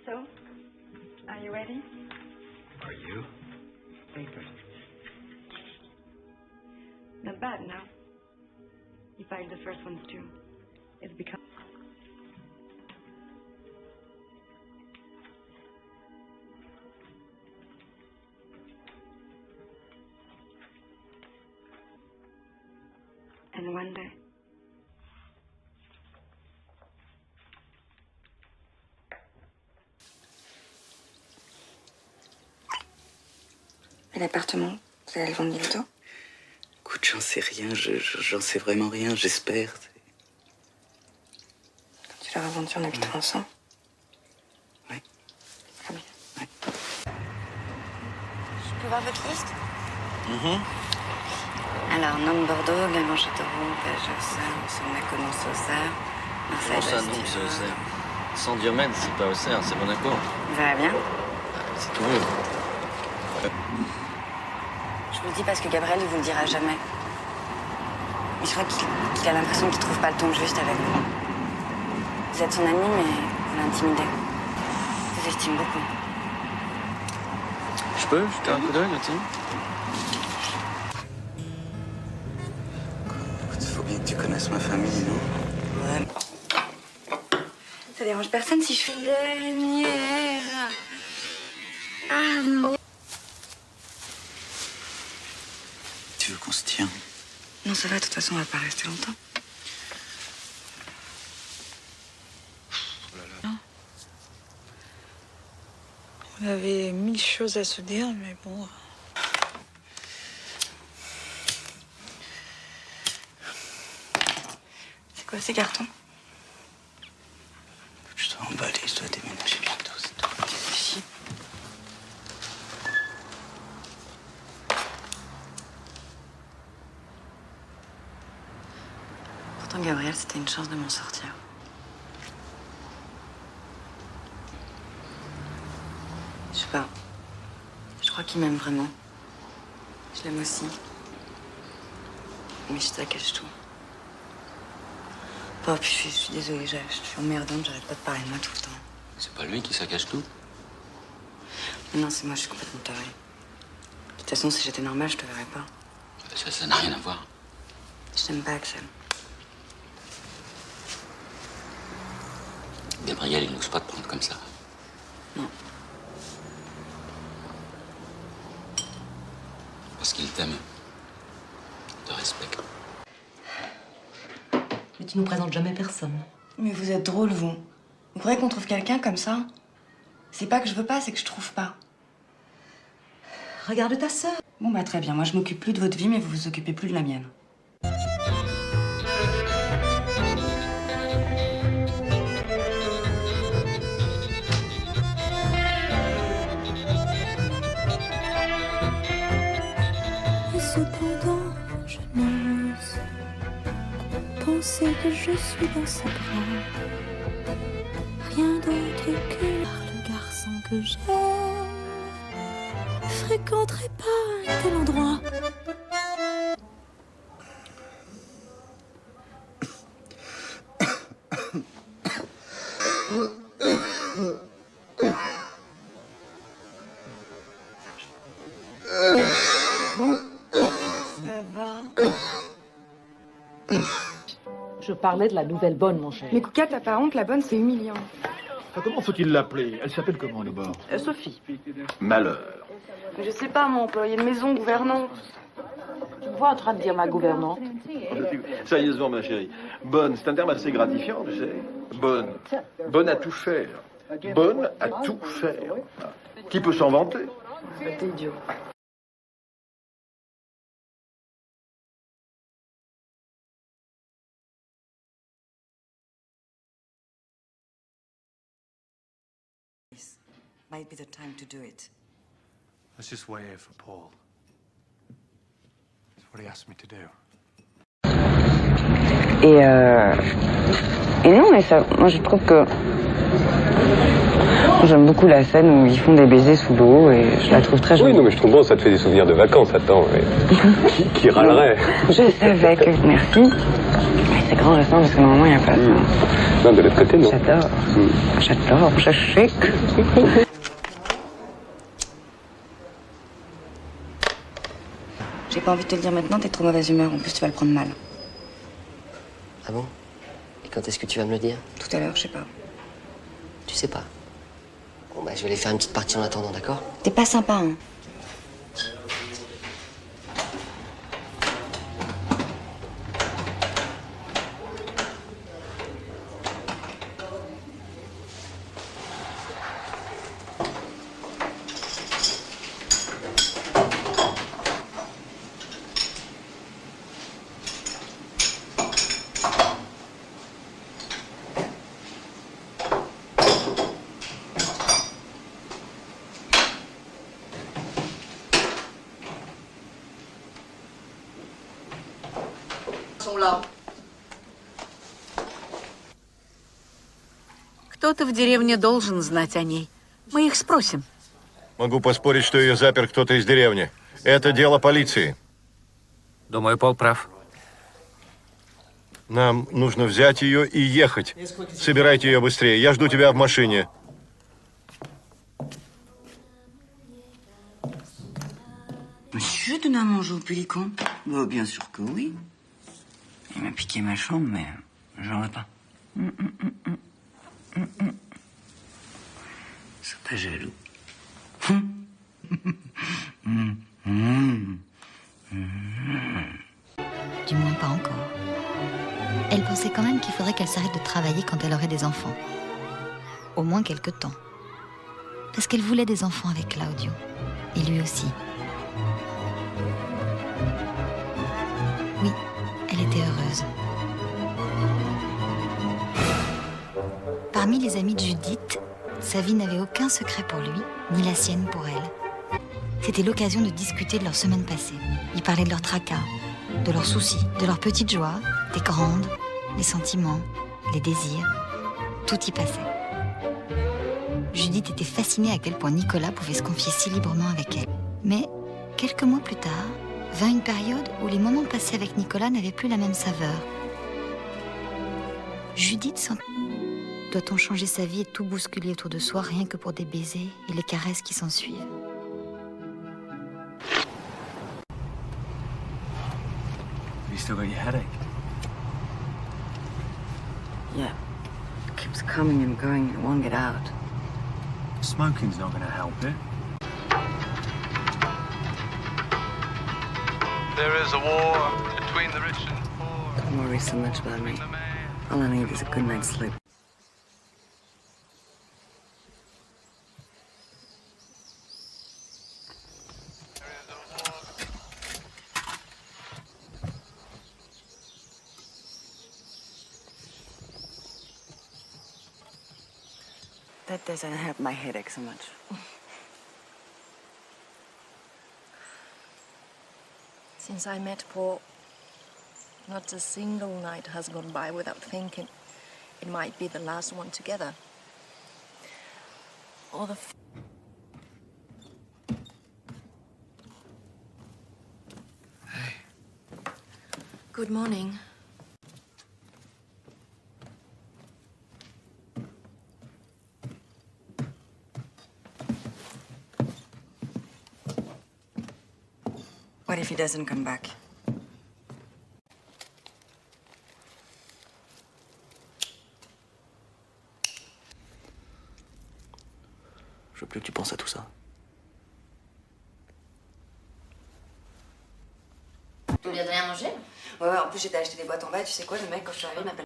So, are you ready? Are you? Paper. Not bad now. You filed the first ones too. It's become... And one day... Et l'appartement, vous allez le vendre bientôt? Écoute, j'en sais rien, j'en sais vraiment rien, j'espère. Quand tu l'auras vendu, on habitera ensemble. Ouais. Très bien. Ouais. Je peux voir votre liste? Alors, Nome Bordeaux, Guingamp Châteauroux, Page Auxerre, Sommet Caudon Sauxerre, Marseille Comment ça, non, c'est San Diomède, c'est pas Auxerre, c'est Monaco. Vous allez bien? C'est tout mieux. Je vous le dis parce que Gabriel, il vous le dira jamais. Mais je crois qu'il a l'impression qu'il trouve pas le ton juste avec vous. Vous êtes son ami, mais vous l'intimidez. Je vous estime beaucoup. Je peux jeter un coup d'œil là-dessus? Écoute, faut bien que tu connaisses ma famille, non? Ouais. Ça dérange personne si je fais une dernière. Ah non. Tu veux qu'on se tienne? Non, ça va, de toute façon, on va pas rester longtemps. On avait 1000 choses à se dire, mais bon... C'est quoi ces cartons? Je dois emballer, je dois déménager bientôt, c'est tout. Ici. Pourtant, Gabriel, c'était une chance de m'en sortir. Je sais pas. Je crois qu'il m'aime vraiment. Je l'aime aussi. Mais je saccage tout. Oh, puis je suis désolée, je suis emmerdante, j'arrête pas de parler de moi tout le temps. C'est pas lui qui saccage tout? Non, c'est moi, je suis complètement tarée. De toute façon, si j'étais normale, je te verrais pas. Ça n'a rien à voir. Je t'aime pas, Axel. Gabriel, il n'ose pas te prendre comme ça. Non. Parce qu'il t'aime. Il te respecte. Mais tu nous présentes jamais personne. Mais vous êtes drôle, vous. Vous croyez qu'on trouve quelqu'un comme ça? C'est pas que je veux pas, c'est que je trouve pas. Regarde ta sœur. Bon, bah très bien. Moi, je m'occupe plus de votre vie, mais vous vous occupez plus de la mienne. Et cependant, je n'ose penser que je suis dans ses bras. Rien d'autre que le garçon que j'aime fréquenterait pas un tel endroit. Je parlais de la nouvelle bonne, mon cher. Mais Kouka, t'as pas honte, la bonne, c'est humiliant. Comment faut-il l'appeler? Elle s'appelle comment, d'abord? Sophie. Malheur. Mais je sais pas, mon employé de maison, gouvernante. Tu me vois en train de dire ma gouvernante. Sérieusement, ma chérie. Bonne, c'est un terme assez gratifiant, tu sais. Bonne. Bonne à tout faire. Bonne à tout faire. Qui peut s'en vanter? T'es idiot. Might be the time to do it. Let's just wait here for Paul. That's what he asked me to do. Et non, mais ça, moi je trouve que j'aime beaucoup la scène où ils font des baisers sous l'eau et je la trouve très jolie. Oui, non, mais je trouve bon, ça te fait des souvenirs de vacances, attends. Qui râlerait? Je savais que... Merci. C'est grand le sang parce que normalement il n'y a pas de sang. Non, de l'autre côté, non. J'adore. J'adore, c'est chic. J'ai pas envie de te le dire maintenant, t'es trop mauvaise humeur. En plus, tu vas le prendre mal. Ah bon? Et quand est-ce que tu vas me le dire? Tout à l'heure, je sais pas. Tu sais pas. Bon, bah, je vais aller faire une petite partie en attendant, d'accord? T'es pas sympa, hein. Кто-то в деревне должен знать о ней. Мы их спросим. Могу поспорить, что ее запер кто-то из деревни. Это дело полиции. Думаю, Пол прав. Нам нужно взять ее и ехать. Собирайте ее быстрее. Я жду тебя в машине. Monsieur donne à manger au pélican? Bah, bien sûr que oui. Il m'a piqué ma chambre, mais j'en veux pas. Sois pas jaloux. Du moins pas encore. Elle pensait quand même qu'il faudrait qu'elle s'arrête de travailler quand elle aurait des enfants. Au moins quelque temps. Parce qu'elle voulait des enfants avec Claudio. Et lui aussi. Oui, elle était heureuse. Parmi les amis de Judith, sa vie n'avait aucun secret pour lui, ni la sienne pour elle. C'était l'occasion de discuter de leur semaine passée. Ils parlaient de leurs tracas, de leurs soucis, de leurs petites joies, des grandes, les sentiments, les désirs. Tout y passait. Judith était fascinée à quel point Nicolas pouvait se confier si librement avec elle. Mais, quelques mois plus tard, vint une période où les moments passés avec Nicolas n'avaient plus la même saveur. Judith sentait... Doit-on changer sa vie et tout bousculer autour de soi rien que pour des baisers et les caresses qui s'ensuivent? You still got your headache? Yeah. It keeps coming and going. It won't get out. Smoking's not going to help it. There is a war between the rich and poor. Don't worry so much about me. All I need is a good night's sleep. That doesn't help my headache so much. Since I met Paul, not a single night has gone by without thinking it might be the last one together. All the... Hey. Good morning. What if he doesn't come back? Je veux plus que tu penses à tout ça. Tu lui as donné à manger? Ouais, en plus j'étais acheter des boîtes en bas, tu sais quoi, le mec quand je suis arrivée m'appelle